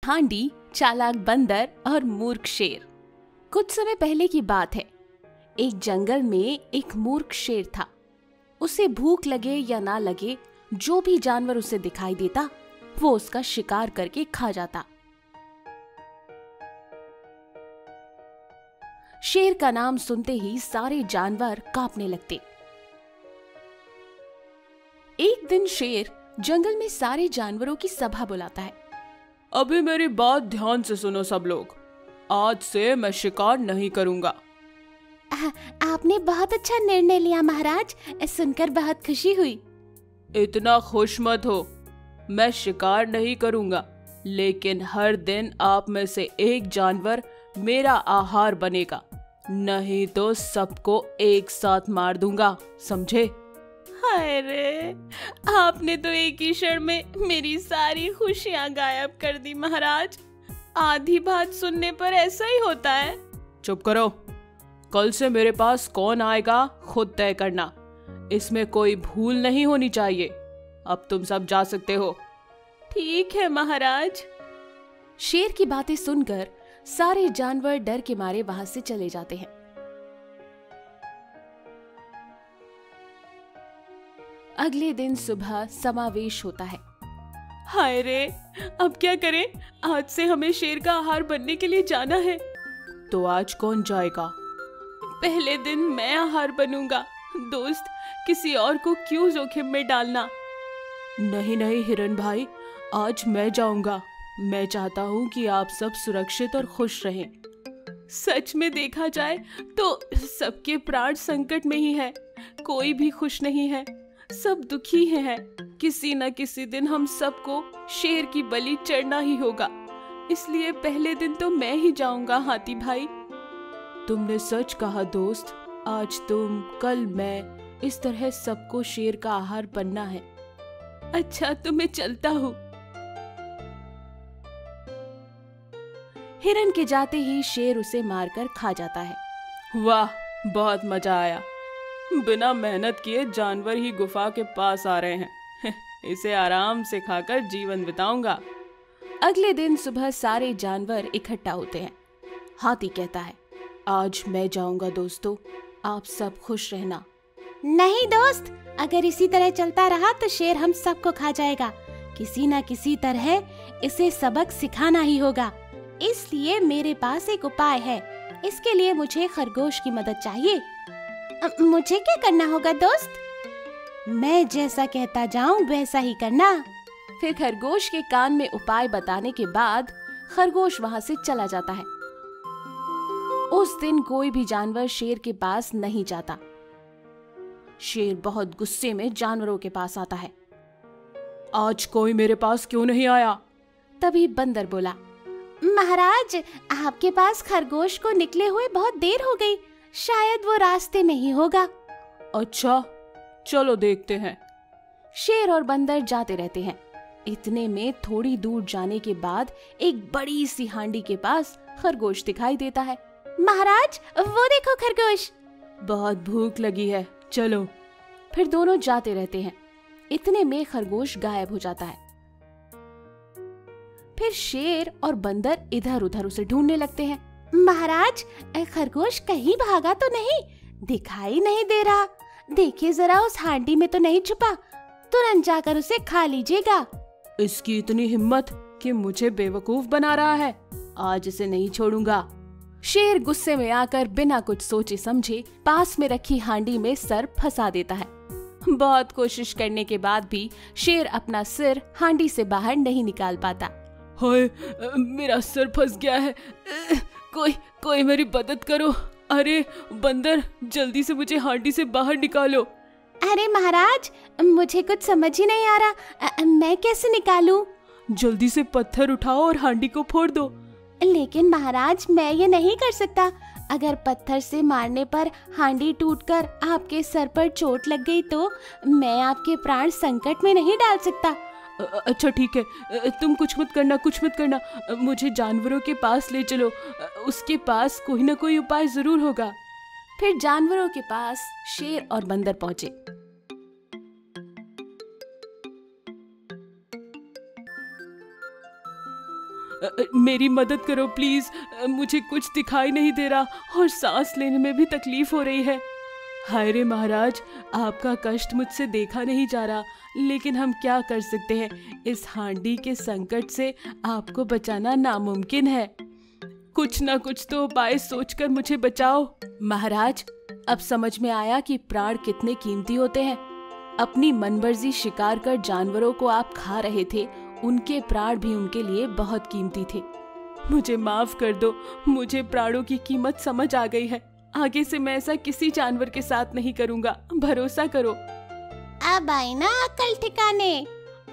हांडी, चालाक बंदर और मूर्ख शेर। कुछ समय पहले की बात है। एक जंगल में एक मूर्ख शेर था। उसे भूख लगे या ना लगे, जो भी जानवर उसे दिखाई देता वो उसका शिकार करके खा जाता। शेर का नाम सुनते ही सारे जानवर कांपने लगते। एक दिन शेर जंगल में सारे जानवरों की सभा बुलाता है। अभी मेरी बात ध्यान से सुनो सब लोग। आज से मैं शिकार नहीं करूंगा। आपने बहुत अच्छा निर्णय लिया महाराज, सुनकर बहुत खुशी हुई। इतना खुश मत हो। मैं शिकार नहीं करूंगा, लेकिन हर दिन आप में से एक जानवर मेरा आहार बनेगा, नहीं तो सबको एक साथ मार दूंगा, समझे? हाय रे, आपने तो एक ही क्षण में मेरी सारी खुशियां गायब कर दी महाराज। आधी बात सुनने पर ऐसा ही होता है। चुप करो। कल से मेरे पास कौन आएगा खुद तय करना। इसमें कोई भूल नहीं होनी चाहिए। अब तुम सब जा सकते हो। ठीक है महाराज। शेर की बातें सुनकर सारे जानवर डर के मारे वहां से चले जाते हैं। अगले दिन सुबह समावेश होता है। हाय रे, अब क्या करें? आज से हमें शेर का आहार बनने के लिए जाना है। तो आज कौन जाएगा? पहले दिन मैं आहार बनूंगा। दोस्त, किसी और को क्यों जोखिम में डालना? नहीं नहीं हिरन भाई, आज मैं जाऊंगा। मैं चाहता हूँ कि आप सब सुरक्षित और खुश रहें। सच में देखा जाए तो सबके प्राण संकट में ही है। कोई भी खुश नहीं है, सब दुखी हैं। किसी न किसी दिन हम सबको शेर की बलि चढ़ना ही होगा। इसलिए पहले दिन तो मैं ही जाऊंगा हाथी भाई। तुमने सच कहा दोस्त। आज तुम, कल मैं, इस तरह सबको शेर का आहार बनना है। अच्छा, तो मैं चलता हूँ। हिरन के जाते ही शेर उसे मारकर खा जाता है। वाह, बहुत मजा आया। बिना मेहनत किए जानवर ही गुफा के पास आ रहे हैं। इसे आराम से खाकर जीवन बिताऊंगा। अगले दिन सुबह सारे जानवर इकट्ठा होते हैं। हाथी कहता है, आज मैं जाऊंगा दोस्तों, आप सब खुश रहना। नहीं दोस्त, अगर इसी तरह चलता रहा तो शेर हम सबको खा जाएगा। किसी न किसी तरह इसे सबक सिखाना ही होगा। इसलिए मेरे पास एक उपाय है। इसके लिए मुझे खरगोश की मदद चाहिए। मुझे क्या करना होगा दोस्त? मैं जैसा कहता जाऊं वैसा ही करना। फिर खरगोश के कान में उपाय बताने के बाद खरगोश वहां से चला जाता है। उस दिन कोई भी जानवर शेर के पास नहीं जाता। शेर बहुत गुस्से में जानवरों के पास आता है। आज कोई मेरे पास क्यों नहीं आया? तभी बंदर बोला, महाराज, आपके पास खरगोश को निकले हुए बहुत देर हो गई। शायद वो रास्ते में ही होगा। अच्छा, चलो देखते हैं। शेर और बंदर जाते रहते हैं। इतने में थोड़ी दूर जाने के बाद एक बड़ी सी हांडी के पास खरगोश दिखाई देता है। महाराज, वो देखो खरगोश। बहुत भूख लगी है, चलो। फिर दोनों जाते रहते हैं। इतने में खरगोश गायब हो जाता है। फिर शेर और बंदर इधर उधर उसे ढूंढने लगते हैं। महाराज, खरगोश कहीं भागा तो नहीं? दिखाई नहीं दे रहा। देखिए जरा, उस हांडी में तो नहीं छुपा। तुरंत जाकर उसे खा लीजिएगा। इसकी इतनी हिम्मत कि मुझे बेवकूफ बना रहा है। आज इसे नहीं छोड़ूंगा। शेर गुस्से में आकर बिना कुछ सोचे समझे पास में रखी हांडी में सर फंसा देता है। बहुत कोशिश करने के बाद भी शेर अपना सिर हांडी से बाहर नहीं निकाल पाता। हाय, मेरा सर फंस गया है। कोई मेरी मदद करो। अरे बंदर, जल्दी से मुझे हांडी से बाहर निकालो। अरे महाराज, मुझे कुछ समझ ही नहीं आ रहा। मैं कैसे निकालूं? जल्दी से पत्थर उठाओ और हांडी को फोड़ दो। लेकिन महाराज, मैं ये नहीं कर सकता। अगर पत्थर से मारने पर हांडी टूटकर आपके सर पर चोट लग गई तो मैं आपके प्राण संकट में नहीं डाल सकता। अच्छा ठीक है, तुम कुछ मत करना। मुझे जानवरों के पास ले चलो। उसके पास कोई ना कोई उपाय जरूर होगा। फिर जानवरों के पास शेर और बंदर पहुंचे। मेरी मदद करो प्लीज, मुझे कुछ दिखाई नहीं दे रहा और सांस लेने में भी तकलीफ हो रही है। हाय रे महाराज, आपका कष्ट मुझसे देखा नहीं जा रहा, लेकिन हम क्या कर सकते हैं, इस हांडी के संकट से आपको बचाना नामुमकिन है। कुछ ना कुछ तो उपाय सोचकर मुझे बचाओ। महाराज, अब समझ में आया कि प्राण कितने कीमती होते हैं। अपनी मनमर्जी शिकार कर जानवरों को आप खा रहे थे, उनके प्राण भी उनके लिए बहुत कीमती थे। मुझे माफ कर दो, मुझे प्राणों की कीमत समझ आ गई है। आगे से मैं ऐसा किसी जानवर के साथ नहीं करूँगा, भरोसा करो। अब आई ना अकल ठिकाने।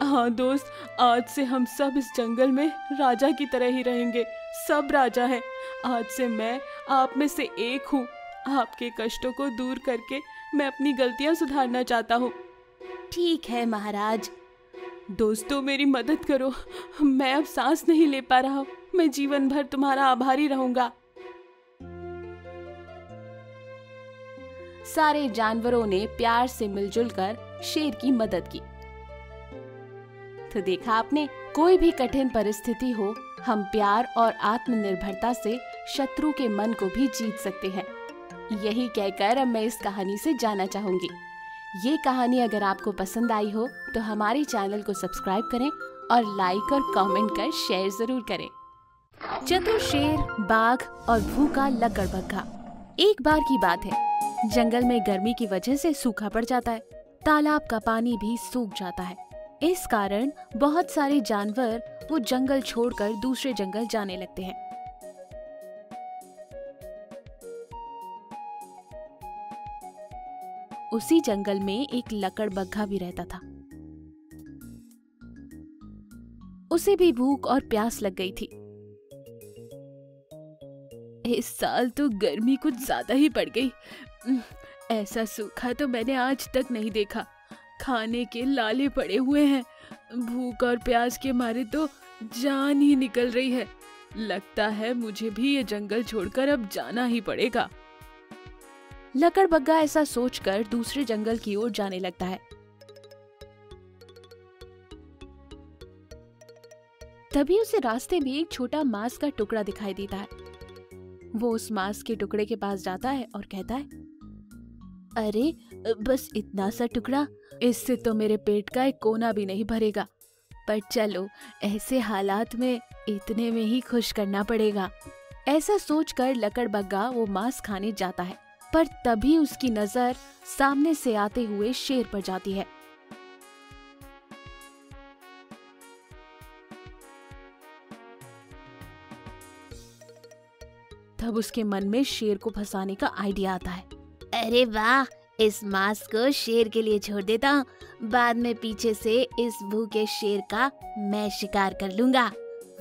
हाँ दोस्त, आज से हम सब इस जंगल में राजा की तरह ही रहेंगे। सब राजा हैं। आज से मैं आप में से एक हूँ। आपके कष्टों को दूर करके मैं अपनी गलतियाँ सुधारना चाहता हूँ। ठीक है महाराज। दोस्तों, मेरी मदद करो, मैं अब सांस नहीं ले पा रहा हूँ। मैं जीवन भर तुम्हारा आभारी रहूंगा। सारे जानवरों ने प्यार से मिलजुल कर शेर की मदद की। तो देखा आपने, कोई भी कठिन परिस्थिति हो, हम प्यार और आत्मनिर्भरता से शत्रु के मन को भी जीत सकते हैं। यही कहकर अब मैं इस कहानी से जाना चाहूंगी। ये कहानी अगर आपको पसंद आई हो तो हमारे चैनल को सब्सक्राइब करें और लाइक और कमेंट कर शेयर जरूर करें। चतुर शेर, बाघ और भूखा लकड़बग्घा। एक बार की बात है, जंगल में गर्मी की वजह से सूखा पड़ जाता है। तालाब का पानी भी सूख जाता है। इस कारण बहुत सारे जानवर वो जंगल छोड़कर दूसरे जंगल जाने लगते हैं। उसी जंगल में एक लकड़बग्घा भी रहता था। उसे भी भूख और प्यास लग गई थी। इस साल तो गर्मी कुछ ज्यादा ही पड़ गई। ऐसा सूखा तो मैंने आज तक नहीं देखा। खाने के लाले पड़े हुए हैं। भूख और प्यास के मारे तो जान ही निकल रही है। लगता है मुझे भी ये जंगल छोड़कर अब जाना ही पड़ेगा। लकड़बग्घा ऐसा सोचकर दूसरे जंगल की ओर जाने लगता है। तभी उसे रास्ते में एक छोटा मांस का टुकड़ा दिखाई देता है। वो उस मांस के टुकड़े के पास जाता है और कहता है, अरे बस इतना सा टुकड़ा, इससे तो मेरे पेट का एक कोना भी नहीं भरेगा। पर चलो, ऐसे हालात में इतने में ही खुश करना पड़ेगा। ऐसा सोचकर लकड़बग्घा वो मांस खाने जाता है। पर तभी उसकी नजर सामने से आते हुए शेर पर जाती है। तब उसके मन में शेर को फंसाने का आइडिया आता है। अरे वाह, इस मांस को शेर के लिए छोड़ देता हूँ, बाद में पीछे से इस भूखे शेर का मैं शिकार कर लूंगा।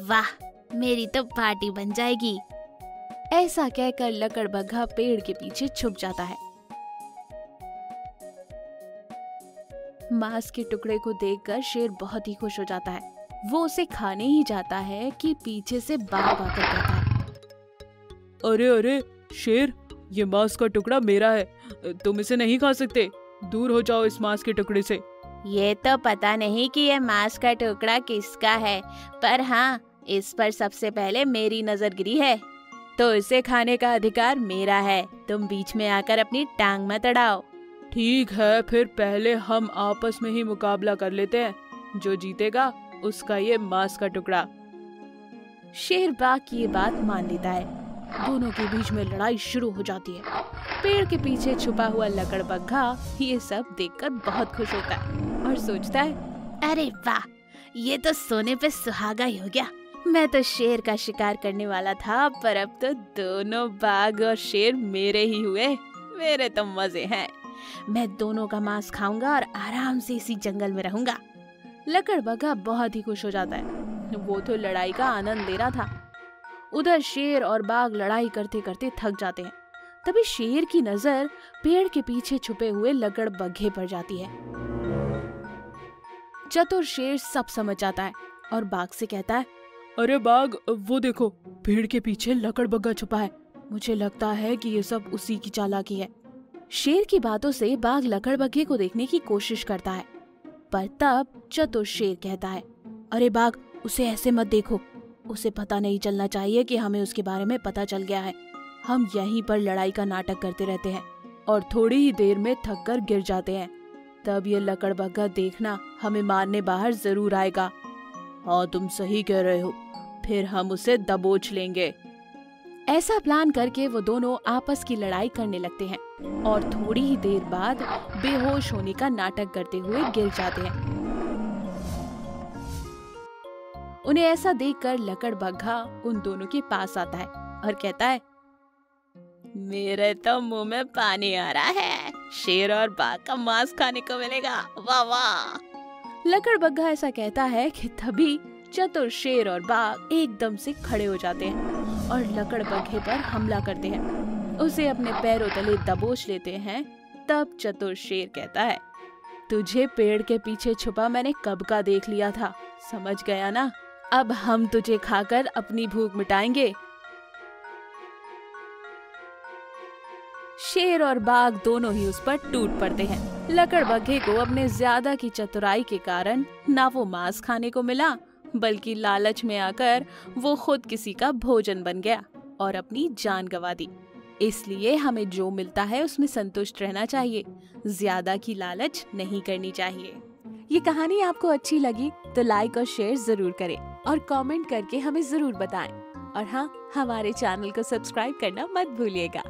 वाह, मेरी तो पार्टी बन जाएगी। ऐसा कहकर लकड़बग्घा पेड़ के पीछे छुप जाता है। मांस के टुकड़े को देखकर शेर बहुत ही खुश हो जाता है। वो उसे खाने ही जाता है कि पीछे से बाघ आकर कहता है, अरे अरे शेर, ये मांस का टुकड़ा मेरा है, तुम इसे नहीं खा सकते। दूर हो जाओ इस मांस के टुकड़े से। ये तो पता नहीं कि ये मांस का टुकड़ा किसका है, पर हाँ, इस पर सबसे पहले मेरी नजर गिरी है, तो इसे खाने का अधिकार मेरा है। तुम बीच में आकर अपनी टांग मत अड़ाओ। ठीक है, फिर पहले हम आपस में ही मुकाबला कर लेते हैं। जो जीतेगा उसका ये मांस का टुकड़ा। शेर बाघ की ये बात मान लेता है। दोनों के बीच में लड़ाई शुरू हो जाती है। पेड़ के पीछे छुपा हुआ लकड़बग्घा ये सब देखकर बहुत खुश होता है और सोचता है, अरे वाह, ये तो सोने पे सुहागा ही हो गया। मैं तो शेर का शिकार करने वाला था, पर अब तो दोनों बाघ और शेर मेरे ही हुए। मेरे तो मजे हैं। मैं दोनों का मांस खाऊंगा और आराम से इसी जंगल में रहूंगा। लकड़बग्घा बहुत ही खुश हो जाता है। वो तो लड़ाई का आनंद ले रहा था। उधर शेर और बाघ लड़ाई करते करते थक जाते हैं। तभी शेर की नजर पेड़ के पीछे छुपे हुए लकड़बग्घे पर जाती है। चतुर शेर सब समझ जाता है और बाघ से कहता है, अरे बाघ, वो देखो, पेड़ के पीछे लकड़बग्घा छुपा है। मुझे लगता है कि ये सब उसी की चालाकी है। शेर की बातों से बाघ लकड़बग्घे को देखने की कोशिश करता है, पर तब चतुर शेर कहता है, अरे बाघ, उसे ऐसे मत देखो, उसे पता नहीं चलना चाहिए कि हमें उसके बारे में पता चल गया है। हम यहीं पर लड़ाई का नाटक करते रहते हैं और थोड़ी ही देर में थक कर गिर जाते हैं। तब ये लकड़बग्घा देखना हमें मारने बाहर जरूर आएगा। हाँ, तुम सही कह रहे हो, फिर हम उसे दबोच लेंगे। ऐसा प्लान करके वो दोनों आपस की लड़ाई करने लगते हैं और थोड़ी ही देर बाद बेहोश होने का नाटक करते हुए गिर जाते हैं। उन्हें ऐसा देखकर लकड़बग्घा उन दोनों के पास आता है और कहता है, मेरे तो मुंह में पानी आ रहा है, शेर और बाघ का मांस खाने को मिलेगा, वाह वाह। लकड़बग्घा ऐसा कहता है कि तभी चतुर शेर और बाघ एकदम से खड़े हो जाते हैं और लकड़बग्घे पर हमला करते हैं। उसे अपने पैरों तले दबोच लेते हैं। तब चतुर शेर कहता है, तुझे पेड़ के पीछे छुपा मैंने कब का देख लिया था, समझ गया ना? अब हम तुझे खाकर अपनी भूख मिटाएंगे। शेर और बाघ दोनों ही उस पर टूट पड़ते हैं। लकड़बग्घे को अपने ज्यादा की चतुराई के कारण ना वो मांस खाने को मिला, बल्कि लालच में आकर वो खुद किसी का भोजन बन गया और अपनी जान गंवा दी। इसलिए हमें जो मिलता है उसमें संतुष्ट रहना चाहिए, ज्यादा की लालच नहीं करनी चाहिए। ये कहानी आपको अच्छी लगी तो लाइक और शेयर जरूर करें और कमेंट करके हमें जरूर बताएं। और हाँ, हमारे चैनल को सब्सक्राइब करना मत भूलिएगा।